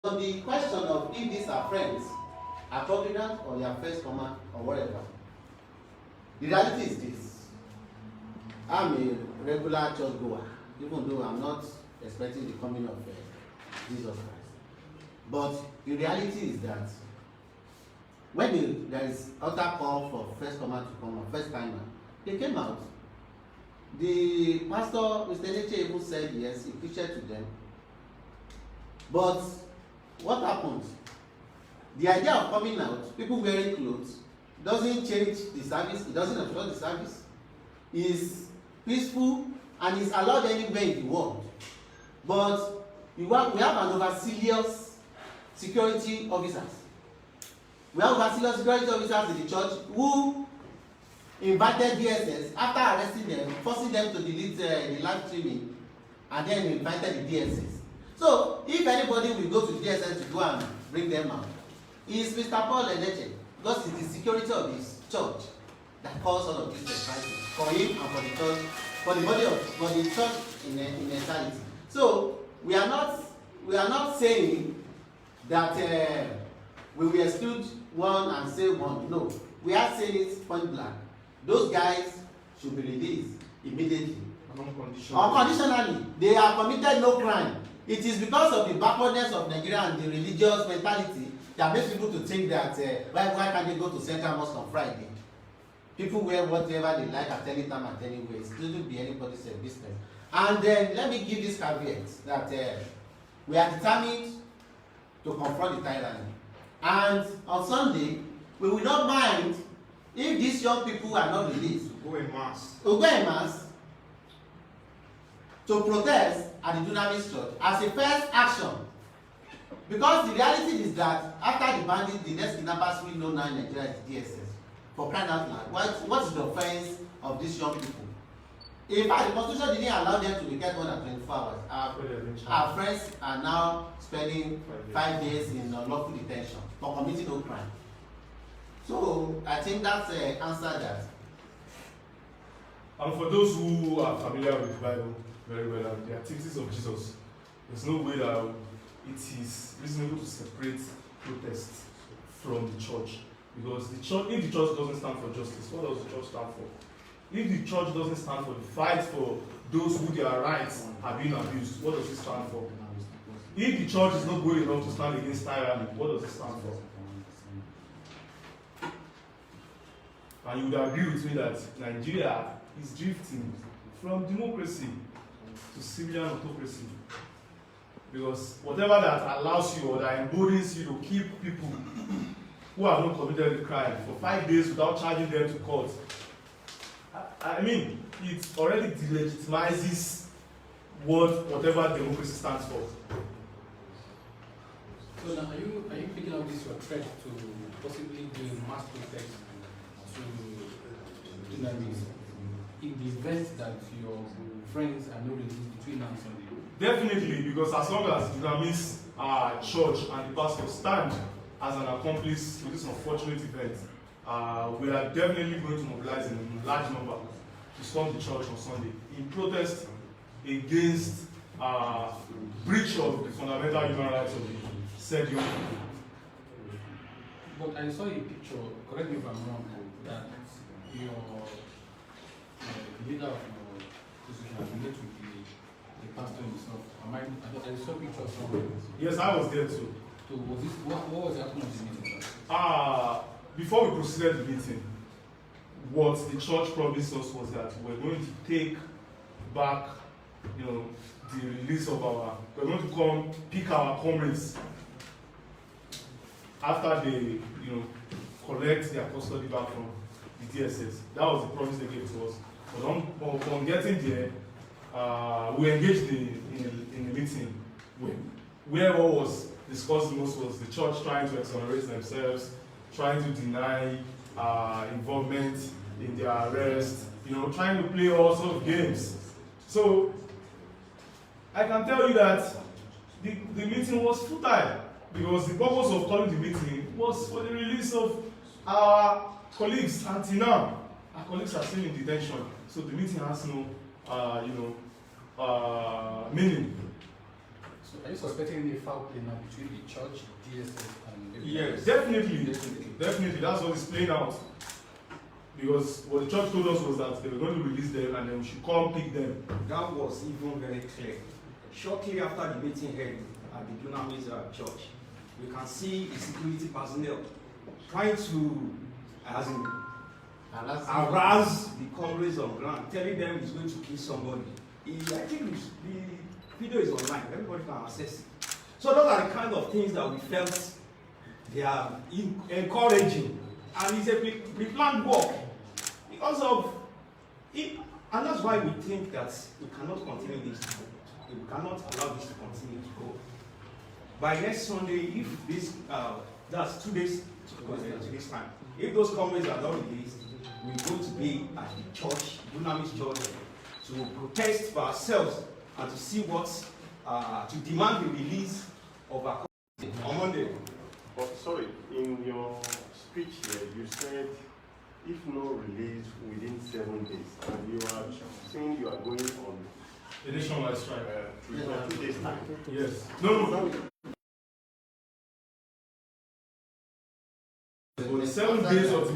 On the question of if these are friends, are covenant or their first command or whatever, the reality is this. I'm a regular church goer, even though I'm not expecting the coming of Jesus Christ. But the reality is that when there is altar call for first comer to come out, first timer, they came out. The pastor, Mr. Neche, even said yes, he preached to them. But what happens? The idea of coming out, people wearing clothes, doesn't change the service, it doesn't obstruct the service. It's peaceful and is allowed anywhere in the world. But we have an overzealous security officers. We have overzealous security officers in the church who invited DSS after arresting them, forcing them to delete the live streaming, and then invited the DSS. So if anybody will go to the DSS to go and bring them out, it's Mr. Paul Eneche, because it's the security of his church that caused all of this crisis for him and for the church, for the body of, for the church in entirety. So we are not saying that we will exclude one and say one. No, we are saying it point blank. Those guys should be released immediately. Unconditionally. They have committed no crime. It is because of the backwardness of Nigeria and the religious mentality that makes people to think that why can't they go to Central Mosque on Friday? People wear whatever they like at any time, at any way. It shouldn't be anybody's business. And then let me give this caveat that we are determined to confront the tyranny. And on Sunday, we will not mind if these young people are not released. Go en masse. We'll go en masse to protest at the Dunamis Church as a first action. Because the reality is that after the bandit, the next kidnappers we know now in Nigeria is DSS. For crying out loud, what is the offense of these young people? In fact, the Constitution didn't allow them to be kept more than 24 hours. Our friends are now spending 5 days in unlawful detention for committing no crime. So I think that's answer that. And for those who are familiar with the Bible very well and the activities of Jesus, there's no way that it is reasonable to separate protest from the church. Because the church, if the church doesn't stand for justice, what does the church stand for? If the church doesn't stand for the fight for those who their rights are being abused, what does it stand for? If the church is not good enough to stand against tyranny, what does it stand for? And you would agree with me that Nigeria is drifting from democracy to civilian autocracy. Because whatever that allows you or that emboldens you to keep people who have not committed a crime for 5 days without charging them to court, I mean, it already delegitimizes whatever democracy stands for. So now, are you picking up this your threat to possibly do mass protest to Dunamis in the event that your friends are not released between now and Sunday? Definitely, because as long as Dunamis church and the pastor stand as an accomplice to this unfortunate event, we are definitely going to mobilize in a large number to storm the church on Sunday in protest against breach of the fundamental human rights of the said young people. But I saw a picture, correct me if I'm wrong, that your leader of your position has met with the pastor himself. I saw pictures somewhere. Yes, I was there too. So was this, what was the outcome of the meeting? Before we proceeded the meeting, what the church promised us was that we're going to take back, the release of we're going to come pick our comrades after they, collect their custody back from the DSS. That was the promise they gave to us. But on getting there, we engaged in a meeting where what was discussed most was the church trying to exonerate themselves, trying to deny involvement in their arrest, trying to play all sorts of games. So I can tell you that the meeting was futile because the purpose of calling the meeting was for the release of our colleagues until now. Our colleagues are still in detention, so the meeting has no meaning. So are you suspecting any foul play now between the church, DSS, and the Yes, definitely. Definitely, that's what is playing out. Because what the church told us was that they were going to release them and then we should come pick them. That was even very clear. Shortly after the meeting held at the Dunamis church, we can see the security personnel trying to harass the comrades on ground, telling them he's going to kill somebody. I think the video is online, everybody can access it. So those are the kind of things that we felt they are encouraging. And it's a pre-planned work because of it. And that's why we think that we cannot continue this. We cannot allow this to continue to go. By next Sunday, if this, that's 2 days to this time, if those comrades are not released, we're going to be at the church, Dunamis Church, to protest for ourselves and to see what, to demand the release of our comrades on Monday. But sorry, in your speech here, you said if no release within 7 days, and you are saying you are going on A nationwide strike. 2 days time. Yes. No. For the 7 days of the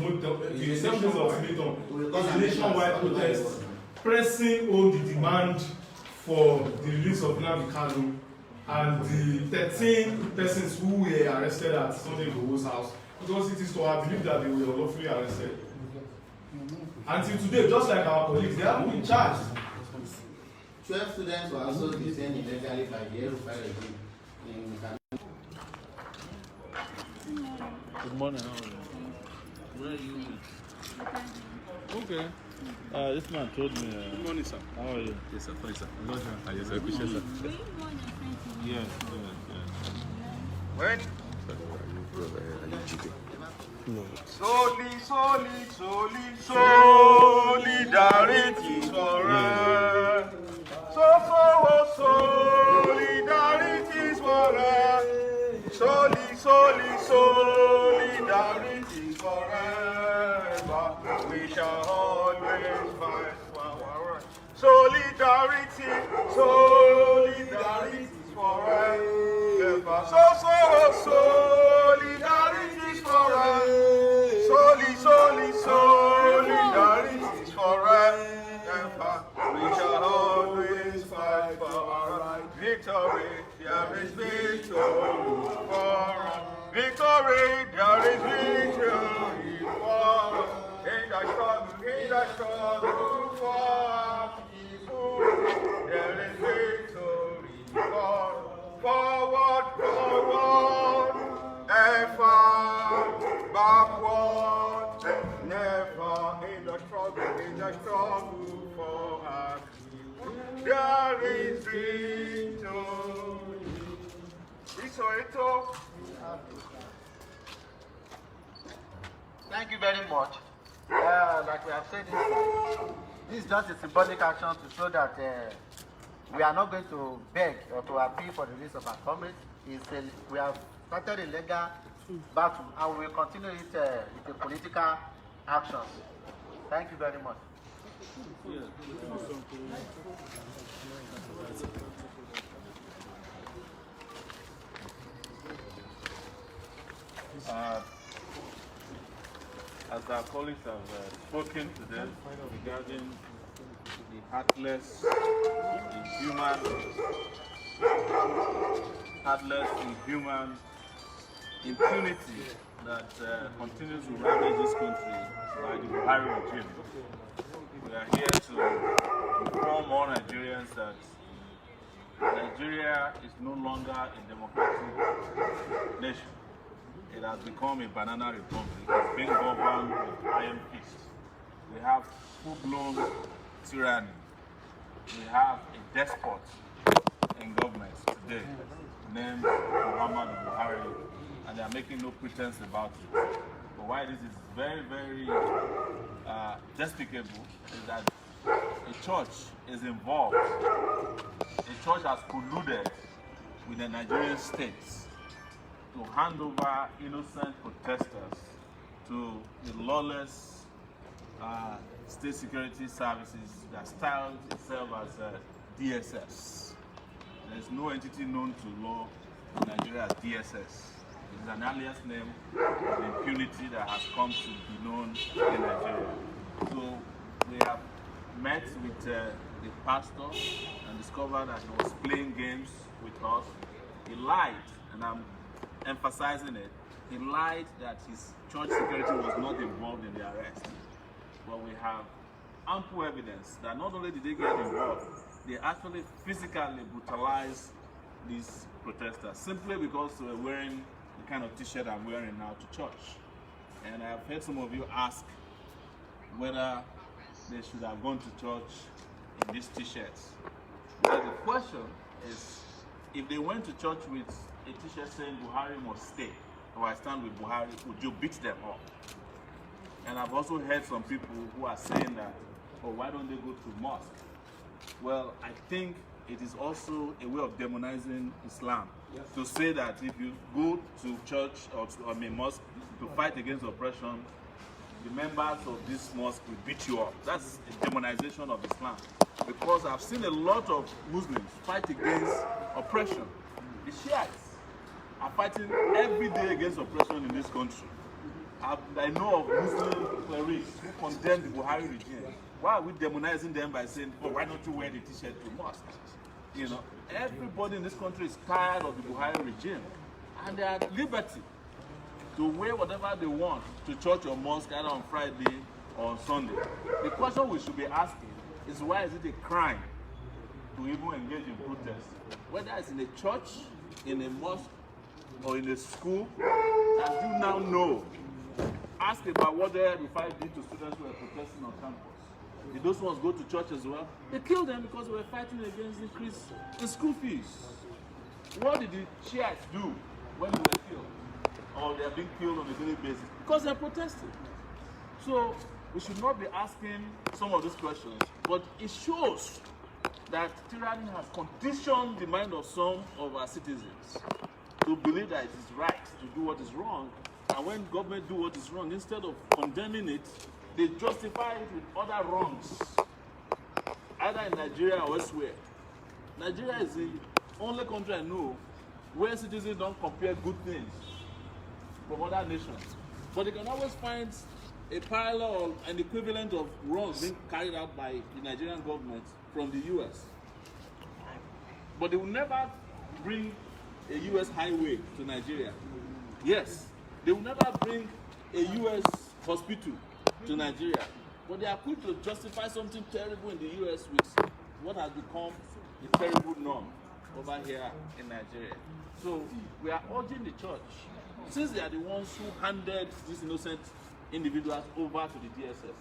7 days of ultimatum is a nationwide protest pressing on the demand for the release of Nnamdi Kanu and the 13 persons who were arrested at Sunday Igboho's house, because it is to our belief that they were unlawfully arrested. Until today, just like our colleagues, they haven't been charged. 12 students were also detained illegally by the Erufai regime in Ghana. Good morning, how are you? Where are you? Okay. This man told me. Good morning, sir. How are you? Yes, sir. Fine, sir. Yes, sir. Appreciate sir. Yes. When? No. Solidarity forever. Solidarity forever. Solidarity forever. We shall always fight for our rights. Solidarity forever. Solidarity forever. Solidarity forever. We shall always fight for our rights. Victory, there is victory for us. Victory, there is victory for us. In the struggle for our people, there is victory for us. Forward, effort, backward, never in the struggle for our people. There is victory. Thank you very much. Like we have said, this is just a symbolic action to show that we are not going to beg or to appeal for the release of our comrades. We have started a legal battle and we will continue it with the political actions. Thank you very much. As our colleagues have spoken today regarding the heartless, inhuman impunity that continues to ravage this country by the Buhari regime, we are here to inform all Nigerians that Nigeria is no longer a democratic nation. It has become a banana republic. It's being governed with iron fists. We have full-blown tyranny. We have a despot in government today named Muhammadu Buhari, and they are making no pretense about it. But why this is very, very despicable is that a church is involved. A church has colluded with the Nigerian state to hand over innocent protesters to the lawless state security services that styled itself as DSS. There is no entity known to law in Nigeria as DSS. It is an alias name of impunity that has come to be known in Nigeria. So we have met with the pastor and discovered that he was playing games with us. He lied, and I'm emphasizing it. He lied that his church security was not involved in the arrest. But we have ample evidence that not only did they get involved, they actually physically brutalized these protesters simply because they were wearing the kind of t-shirt I'm wearing now to church. And I've heard some of you ask whether they should have gone to church in these t-shirts. Well, the question is, if they went to church with a t-shirt saying Buhari must stay, or I stand with Buhari, would you beat them up? And I've also heard some people who are saying that, oh, why don't they go to mosque? Well, I think it is also a way of demonizing Islam. Yes. To say that if you go to church or to a mosque to fight against oppression, the members of this mosque will beat you up. That's a demonization of Islam. Because I've seen a lot of Muslims fight against oppression. The Shiites are fighting every day against oppression in this country. I know of Muslim clerics who condemn the Buhari regime. Why are we demonizing them by saying, oh, why don't you wear the t-shirt to mosque? You know, everybody in this country is tired of the Buhari regime. And they are at liberty to wear whatever they want to church or mosque either on Friday or on Sunday. The question we should be asking is, why is it a crime to even engage in protest? Whether it's in a church, in a mosque, or in a school, as you now know, ask about what the Rufai did to students who were protesting on campus. Did those ones go to church as well? They killed them because they were fighting against the increase in school fees. What did the Shiites do when they were killed? Or they are being killed on a daily basis? Because they are protesting. So we should not be asking some of these questions, but it shows that tyranny has conditioned the mind of some of our citizens to believe that it is right to do what is wrong, and when government do what is wrong, instead of condemning it, they justify it with other wrongs, either in Nigeria or elsewhere. Nigeria is the only country I know where citizens don't compare good things from other nations, but they can always find a parallel or an equivalent of wrongs being carried out by the Nigerian government from the US. But they will never bring a US highway to Nigeria. Yes, they will never bring a US hospital to Nigeria. But they are quick to justify something terrible in the US with what has become a terrible norm over here in Nigeria. So we are urging the church, since they are the ones who handed these innocent individuals over to the DSS,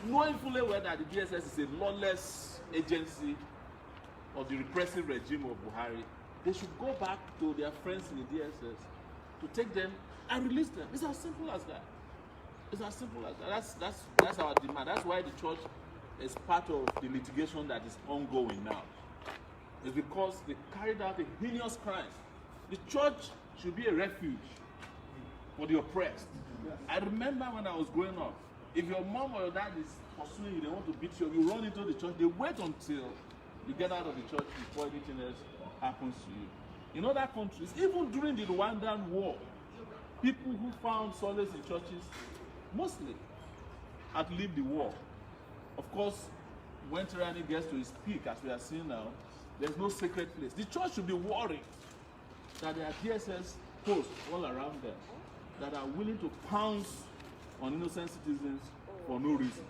knowing fully well that the DSS is a lawless agency of the repressive regime of Buhari, they should go back to their friends in the DSS to take them and release them. It's as simple as that. It's as simple as that. That's our demand. That's why the church is part of the litigation that is ongoing now. It's because they carried out a heinous crime. The church should be a refuge for the oppressed. I remember when I was growing up, if your mom or your dad is pursuing you, they want to beat you, you run into the church, they wait until you get out of the church before anything else happens to you. In other countries, even during the Rwandan war, people who found solace in churches mostly outlived the war. Of course, when tyranny gets to its peak, as we are seeing now, there's no sacred place. The church should be worried that there are DSS posts all around them that are willing to pounce on innocent citizens for no reason.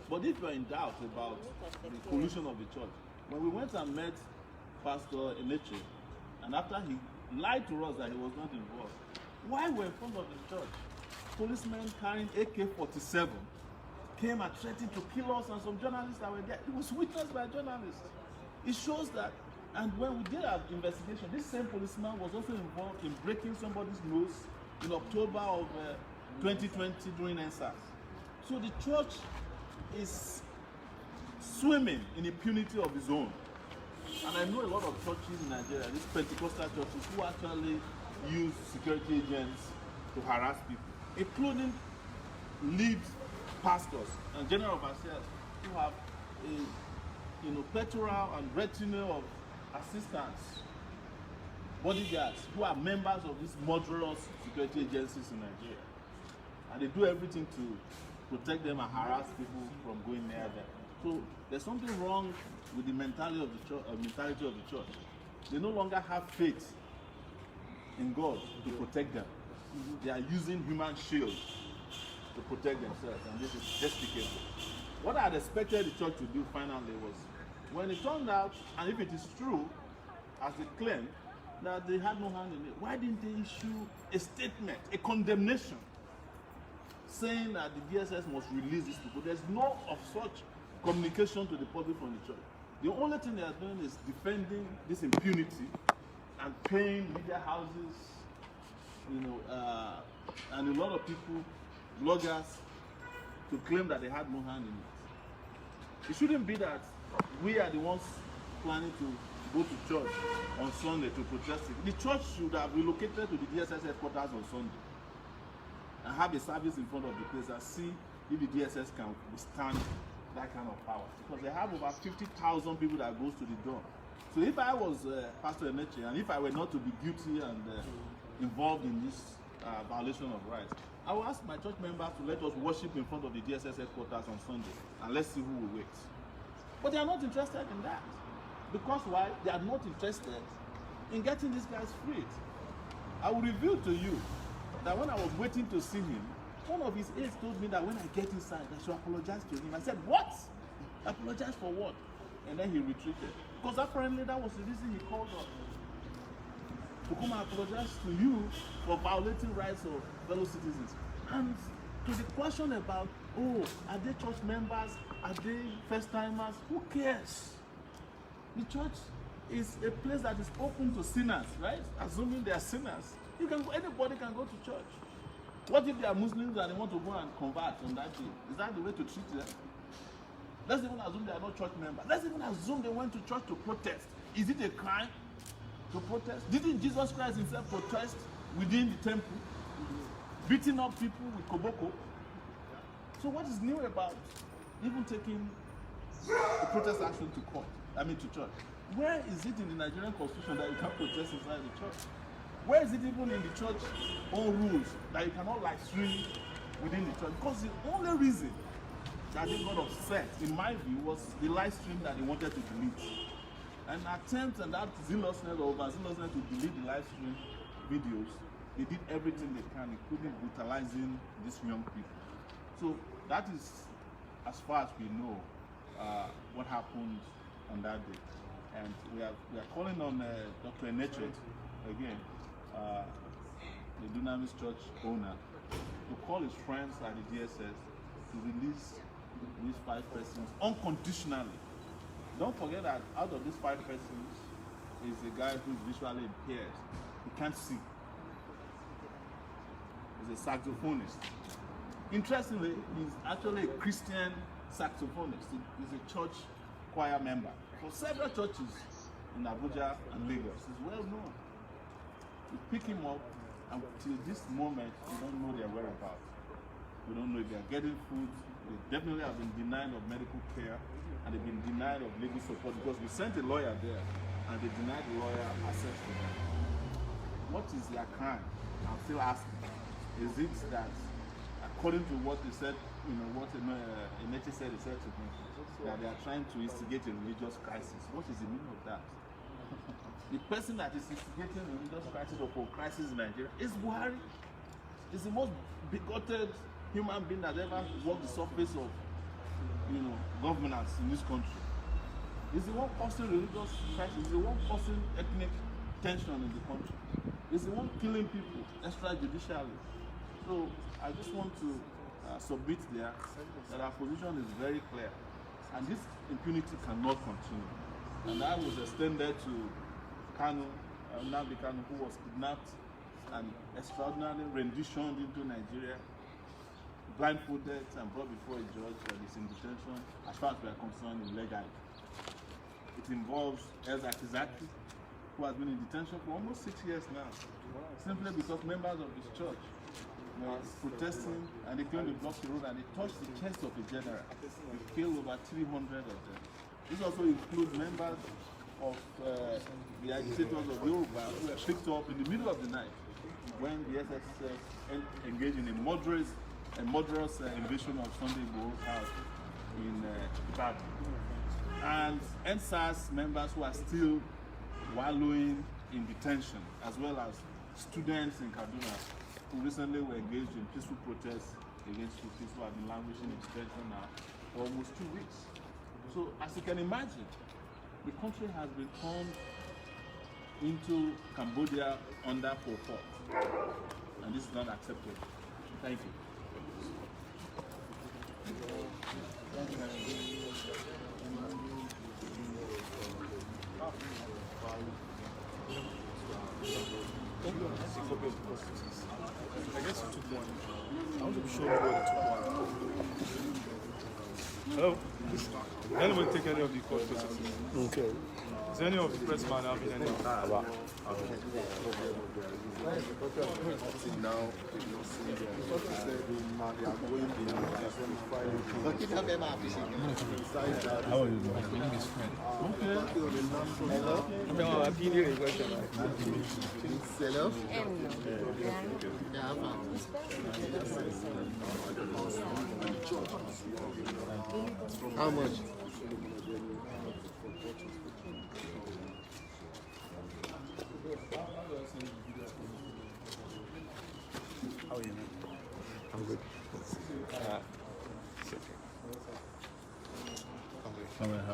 But if you're in doubt about the pollution of the church, when we went and met Pastor Eleche, and after he lied to us that he was not involved, while we were in front of the church, policemen carrying AK-47 came and threatened to kill us and some journalists that were there. It was witnessed by journalists. It shows that, and when we did our investigation, this same policeman was also involved in breaking somebody's nose in October of 2020 during NSAS. So the church is swimming in impunity of its own. And I know a lot of churches in Nigeria, these Pentecostal churches, who actually use security agents to harass people, including lead pastors and general overseers who have a plethora and retinue of assistants, bodyguards who are members of these murderous security agencies in Nigeria. And they do everything to protect them and harass people from going near them. So there's something wrong with the mentality of the church. They no longer have faith in God to protect them. They are using human shields to protect themselves, and this is despicable. What I had expected the church to do finally was, when it turned out, and if it is true, as they claim, that they had no hand in it, why didn't they issue a statement, a condemnation, saying that the DSS must release these people? There's no of such communication to the public from the church. The only thing they are doing is defending this impunity and paying media houses, and a lot of people, bloggers, to claim that they had no hand in it. It shouldn't be that we are the ones planning to go to church on Sunday to protest it. The church should have relocated to the DSS headquarters on Sunday and have a service in front of the place and see if the DSS can withstand that kind of power. Because they have over 50,000 people that goes to the door. So if I was Pastor Eneche, and if I were not to be guilty and involved in this violation of rights, I will ask my church members to let us worship in front of the DSS headquarters on Sunday, and let's see who will wait. But they are not interested in that. Because why? They are not interested in getting these guys freed. I will reveal to you that when I was waiting to see him, one of his aides told me that when I get inside, I should apologize to him. I said, what? Apologize for what? And then he retreated. Because apparently that was the reason he called up. To come and apologize to you for violating rights of fellow citizens. And to the question about, are they church members? Are they first timers? Who cares? The church is a place that is open to sinners, right? Assuming they are sinners. Anybody can go to church. What if they are Muslims and they want to go and convert on that day? Is that the way to treat them? Let's even assume they are not church members. Let's even assume they went to church to protest. Is it a crime to protest? Didn't Jesus Christ himself protest within the temple? Beating up people with koboko? So what is new about even taking a protest action to court? To church? Where is it in the Nigerian constitution that you can't protest inside the church? Where is it even in the church own rules that you cannot live stream within the church? Because the only reason that they got upset, in my view, was the live stream that they wanted to delete. An attempt and that zealousness or overzealousness to delete the live stream videos, they did everything they can, including brutalizing these young people. So that is, as far as we know, what happened on that day. And we are calling on Dr. Eneche again, the Dunamis Church owner, to call his friends at the DSS to release these 5 persons unconditionally. Don't forget that out of these 5 persons is a guy who is visually impaired. He can't see. He's a saxophonist. Interestingly, he's actually a Christian saxophonist. He's a church choir member for several churches in Abuja and Lagos. He's well known. We pick him up, and till this moment, we don't know their whereabouts. We don't know if they are getting food. They definitely have been denied of medical care, and they've been denied of legal support because we sent a lawyer there, and they denied the lawyer access to them. What is their crime? I'm still asking. Is it that, according to what they said, what Eneche said, he said to me, that they are trying to instigate a religious crisis? What is the meaning of that? The person that is instigating a religious crisis or for crisis in Nigeria is Buhari. He's the most bigoted human being that ever walked the surface of, governance in this country. He's the one causing religious crisis. He's the one causing ethnic tension in the country. He's the one killing people extrajudicially. So I just want to submit there that our position is very clear, and this impunity cannot continue. And that was extended to Kanu, Nnamdi Kanu, who was kidnapped and extraordinarily renditioned into Nigeria, blindfolded and brought before a judge that is in detention, as far as we are concerned, illegally. It involves Elza Kizaki, who has been in detention for almost 6 years now, simply because members of his church were protesting and they came to block the road and they touched the chest of the general. They killed over 300 of them. This also includes members of the agitators of Yoruba who were picked up in the middle of the night when the SSS engaged in a murderous invasion of Sunday Igboho's house in Ibadan. And NSAS members who are still wallowing in detention, as well as students in Kaduna who recently were engaged in peaceful protests against Tutsis who have been languishing in detention now for almost 2 weeks. So, as you can imagine, the country has been turned into Cambodia under Pol Pot, and this is not acceptable. Thank you. I guess you took one. I want to be sure whether you took one. Hello? Anyone take any of the court cases? Okay. Is any of the press man having any? How are you doing? My name is Fred. Hello? How much? How are you, man? I'm good. How are you?